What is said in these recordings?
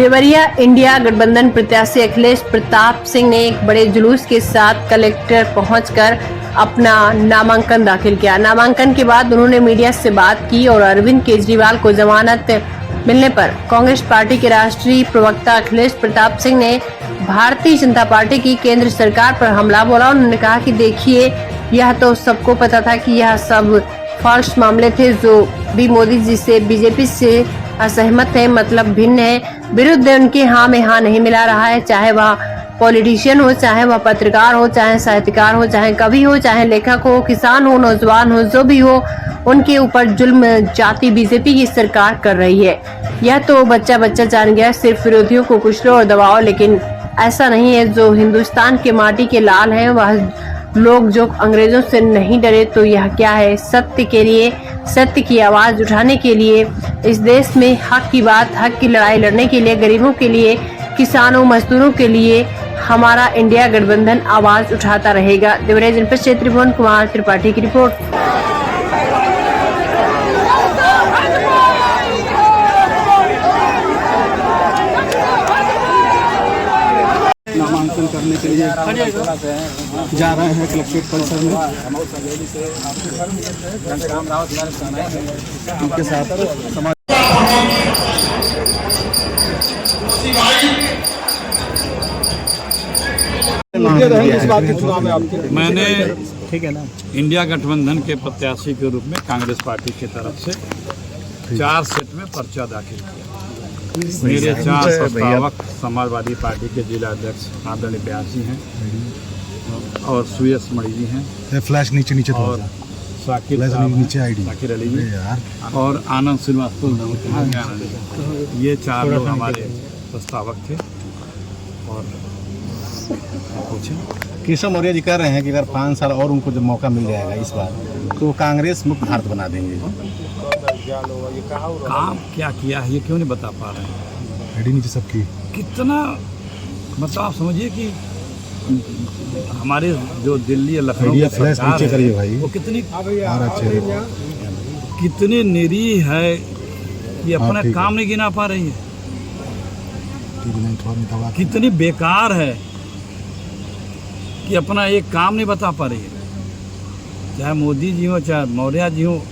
Deoria India गठबंधन प्रत्याशी अखिलेश प्रताप सिंह ने एक बड़े जुलूस के साथ कलेक्टर पहुंचकर अपना नामांकन दाखिल किया। नामांकन के बाद उन्होंने मीडिया से बात की और अरविंद केजरीवाल को जमानत मिलने पर कांग्रेस पार्टी के राष्ट्रीय प्रवक्ता अखिलेश प्रताप सिंह ने भारतीय जनता पार्टी की केंद्र सरकार पर हमला बोला। उन्होंने कहा कि देखिए, यह तो सबको पता था कि यह सब फॉल्स मामले थे। जो भी मोदी जी से बीजेपी से असहमत है, मतलब भिन्न है, विरुद्ध उनके हाँ में हाँ नहीं मिला रहा है। चाहे वह पॉलिटिशियन हो, चाहे वह पत्रकार हो, चाहे साहित्यकार हो, चाहे कवि हो, चाहे लेखक हो, किसान हो, नौजवान हो, जो भी हो, उनके ऊपर जुल्म जाति बीजेपी की सरकार कर रही है। यह तो बच्चा बच्चा जान गया, सिर्फ विरोधियों को कुचलो और दबाओ, लेकिन ऐसा नहीं है। जो हिंदुस्तान के माटी के लाल हैं, वह लोग जो अंग्रेजों से नहीं डरे, तो यह क्या है? सत्य के लिए, सत्य की आवाज उठाने के लिए, इस देश में हक की बात, हक की लड़ाई लड़ने के लिए, गरीबों के लिए, किसानों, मजदूरों के लिए हमारा इंडिया गठबंधन आवाज उठाता रहेगा। देवरिया जनपद क्षेत्र भुवन कुमार त्रिपाठी की रिपोर्ट। नामांकन करने के लिए जा रहे हैं कलेक्ट्रेट परिसर में। उनके साथ समाज मैंने इंडिया गठबंधन के प्रत्याशी के रूप में कांग्रेस पार्टी की तरफ से 4 सेट में पर्चा दाखिल किया। मेरे 4 प्रस्तावक समाजवादी पार्टी के जिला अध्यक्ष आदरणीय ब्यासी हैं और सुयस मणि जी हैं, फ्लैश नीचे नीचे और शाकिर अली जी और आनंद श्रीवास्तव। ये 4 लोग हमारे प्रस्तावक थे। और केशव मौर्य जी कह रहे हैं कि अगर 5 साल और उनको जब मौका मिल जाएगा इस बार, तो कांग्रेस मुक्त भारत बना देंगे। काम क्या किया है ये क्यों नहीं बता पा रहे हैं? नीचे सबकी कितना, मतलब आप समझिए कि हमारे जो दिल्ली और लखनऊ की सरकार है, भाई, वो कितनी निरीह है कि अपना काम नहीं गिना पा रही है, कितनी बेकार है कि अपना एक काम नहीं बता पा रही है। चाहे मोदी जी हो, चाहे मौर्य जी हो,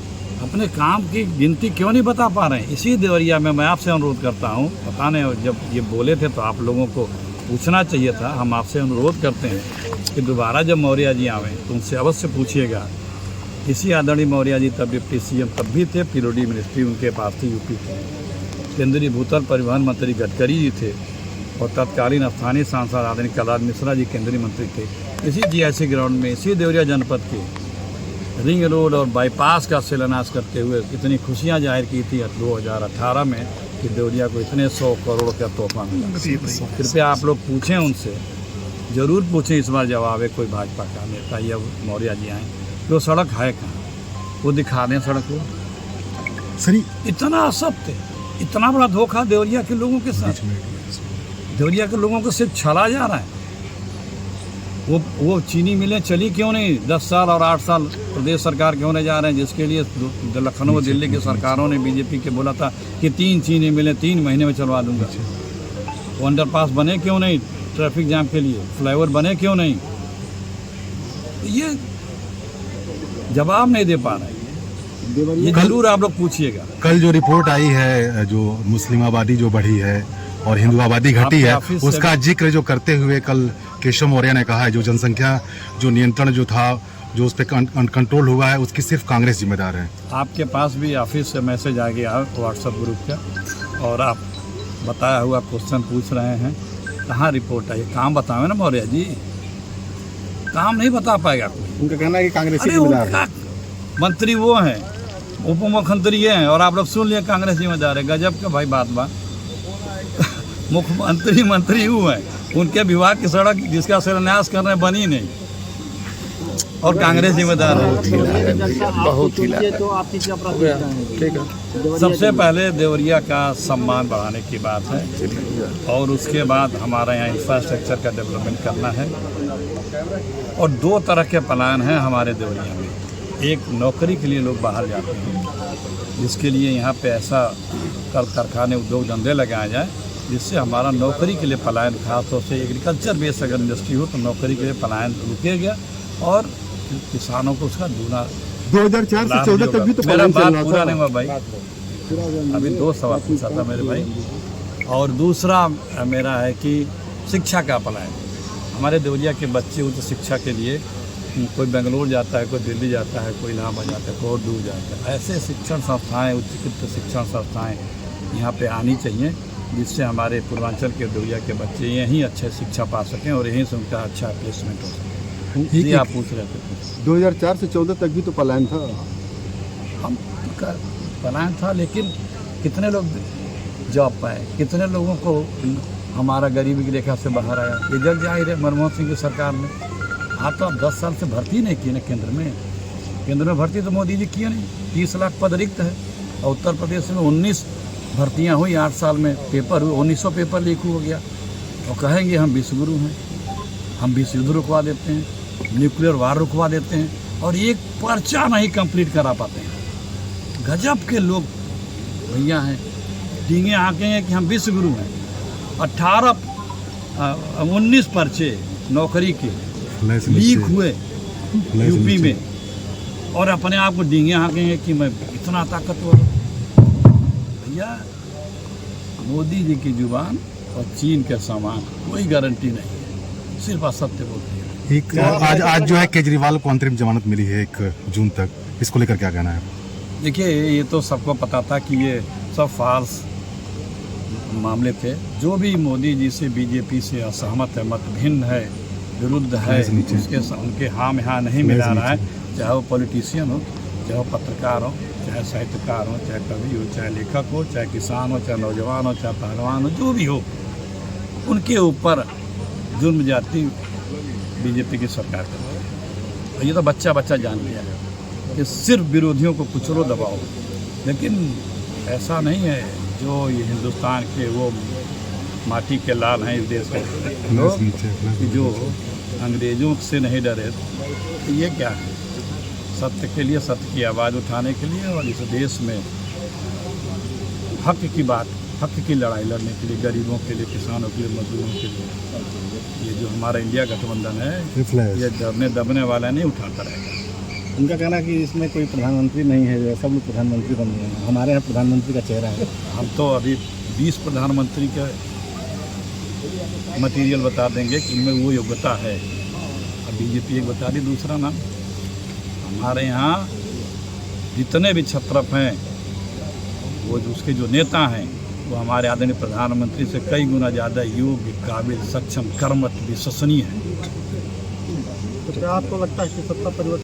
अपने काम की गिनती क्यों नहीं बता पा रहे हैं? इसी देवरिया में मैं आपसे अनुरोध करता हूं, पता नहीं जब ये बोले थे तो आप लोगों को पूछना चाहिए था। हम आपसे अनुरोध करते हैं कि दोबारा जब मौर्य जी आवें तो उनसे अवश्य पूछिएगा। इसी आदरणीय मौर्य जी तब डिप्टी सीएम तब भी थे, पीरोडी मिनिस्ट्री उनके पास थी, यूपी थे। केंद्रीय भूतल परिवहन मंत्री गडकरी जी थे और तत्कालीन स्थानीय सांसद आदरणीय कलराज मिश्रा जी केंद्रीय मंत्री थे। इसी जीआईसी ग्राउंड में, इसी देवरिया जनपद के रिंग रोड और बाईपास का शिलान्यास करते हुए कितनी खुशियां जाहिर की थी 2018 में कि देवरिया को इतने 100 करोड़ का तोहफा मिला। कृपया आप लोग पूछें उनसे, ज़रूर पूछें। इस बार जवाब है कोई भाजपा का नेता या मौर्य जी आए, वो सड़क है कहाँ, वो दिखा दें सड़क को। सही इतना असत्य, इतना बड़ा धोखा देवरिया के लोगों के साथ। देवरिया के लोगों को सिर्फ छला जा रहा है। वो चीनी मिलें चली क्यों नहीं? 10 साल और 8 साल प्रदेश सरकार क्यों नहीं जा रहे हैं? जिसके लिए लखनऊ दिल्ली की सरकारों ने बीजेपी के बोला था कि 3 चीनी मिलें 3 महीने में चलवा दूंगा। वो अंडरपास बने क्यों नहीं? ट्रैफिक जाम के लिए फ्लाईओवर बने क्यों नहीं? ये जवाब नहीं दे पा रहे। ये जरूर आप लोग पूछिएगा। कल जो रिपोर्ट आई है, जो मुस्लिम आबादी जो बढ़ी है और हिंदू आबादी घटी है, उसका जिक्र जो करते हुए कल केशव मौर्य ने कहा है, जो जनसंख्या जो नियंत्रण जो था, जो उस पर कंट्रोल हुआ है, उसकी सिर्फ कांग्रेस जिम्मेदार है। आपके पास भी ऑफिस से मैसेज आ गया व्हाट्सएप ग्रुप का, और आप बताया हुआ क्वेश्चन पूछ रहे हैं। कहाँ रिपोर्ट है? काम बतावे ना मौर्य जी, काम नहीं बता पाएगा कोई। उनका कहना है कि कांग्रेस जिम्मेदार है। मंत्री वो हैं, उप मुख्यमंत्री ये हैं, और आप लोग सुन लिए कांग्रेस जिम्मेदार है। गजब का भाई बात। मुख्यमंत्री मंत्री वो हैं, उनके विभाग की सड़क जिसका शिलान्यास कर रहे हैं बनी नहीं, और कांग्रेस जिम्मेदार है। बहुत ही सबसे पहले देवरिया का सम्मान बढ़ाने की बात है, और उसके बाद हमारा यहाँ इंफ्रास्ट्रक्चर का डेवलपमेंट करना है। और 2 तरह के प्लान हैं हमारे देवरिया में। एक, नौकरी के लिए लोग बाहर जाते हैं, जिसके लिए यहाँ पे ऐसा कारखाने, उद्योग धंधे लगाए जाए जिससे हमारा नौकरी के लिए पलायन, खासतौर से एग्रीकल्चर बेस्ड अगर इंडस्ट्री हो तो नौकरी के लिए पलायन रुकेगा और किसानों को उसका दूना 2004 से 14 तक भी तो मेरा पलायन चल बात रहा पूरा था। नहीं हुआ भाई, अभी 2 सवाल पूछा था मेरे भाई। और दूसरा मेरा है कि शिक्षा का पलायन, हमारे देवरिया के बच्चे उच्च शिक्षा के लिए कोई बेंगलोर जाता है, कोई दिल्ली जाता है, कोई इलाहाबाद जाता है, कोई और दूर जाता है। ऐसे शिक्षण संस्थाएं, उच्चीकृत शिक्षण संस्थाएं यहाँ पे आनी चाहिए, जिससे हमारे पूर्वांचल के देवरिया के बच्चे यहीं अच्छे शिक्षा पा सकें और यहीं से उनका अच्छा प्लेसमेंट हो सके। जी आप पूछ रहे थे 2004 से 14 तक भी तो पलायन था। हम का पलायन था, लेकिन कितने लोग जॉब पाए, कितने लोगों को हमारा गरीबी की रेखा से बाहर आया। ये जग जाहिर है मनमोहन सिंह की सरकार ने। आप तो अब 10 साल से भर्ती नहीं की ना केंद्र में भर्ती तो मोदी जी किए नहीं। 30 लाख पद रिक्त है और उत्तर प्रदेश में 19 भर्तियां हुई 8 साल में, पेपर हुए 1900 पेपर लीक हो गया और कहेंगे हम विश्वगुरु हैं, हम विश्व युद्ध रुकवा देते हैं, न्यूक्लियर वार रुकवा देते हैं और एक पर्चा नहीं कंप्लीट करा पाते हैं। गजब के लोग भैया हैं, डींगे हाँकेंगे कि हम विश्वगुरु हैं। 19 पर्चे नौकरी के लीक हुए यूपी में और अपने आप को डींगे हाँकेंगे कि मैं इतना ताकतवर हूँ। भैया मोदी जी की जुबान और चीन के समान कोई गारंटी नहीं है, सिर्फ असत्य बोलती है। एक आज जो है केजरीवाल को अंतरिम जमानत मिली है 1 जून तक, इसको लेकर क्या कहना है? देखिए ये तो सबको पता था कि ये सब फाल्स मामले थे। जो भी मोदी जी से बीजेपी से असहमत है, मत भिन्न है, विरुद्ध है, उसके उनके हाँ में हाँ नहीं मिला रहा है, चाहे वो पॉलिटिशियन हो, चाहे वो पत्रकार हो, चाहे साहित्यकार हो, चाहे कवि हो, चाहे लेखक हो, चाहे किसान हो, चाहे नौजवान हो, चाहे पहलवान हो, जो भी हो, उनके ऊपर जुल्म जाती बीजेपी की सरकार करती है। और ये तो बच्चा बच्चा जान लिया है कि सिर्फ विरोधियों को कुचलो दबाओ, लेकिन ऐसा नहीं है। जो ये हिंदुस्तान के वो माटी के लाल हैं इस देश के लोग, कि जो अंग्रेज़ों से नहीं डरे, तो ये क्या है? सत्य के लिए, सत्य की आवाज़ उठाने के लिए और इस देश में हक की बात, हक की लड़ाई लड़ने के लिए, गरीबों के लिए, किसानों के लिए, मजदूरों के लिए। ये जो हमारा इंडिया गठबंधन है, ये डरने दबने वाला नहीं, उठाता रहेगा। उनका कहना है कि इसमें कोई प्रधानमंत्री नहीं है, सब लोग प्रधानमंत्री बन गए हैं, हमारे यहाँ प्रधानमंत्री का चेहरा है। हम तो अभी 20 प्रधानमंत्री का मटेरियल बता देंगे कि इनमें वो योग्यता है। अब बीजेपी एक बता दी, दूसरा नाम हमारे यहाँ जितने भी छत्रप हैं, वो उसके जो नेता हैं, वो हमारे आदरणीय प्रधानमंत्री से कई गुना ज़्यादा योग्य, काबिल, सक्षम, कर्मठ, विश्वसनीय है। तो क्या आपको लगता है कि सत्ता परिवर्तन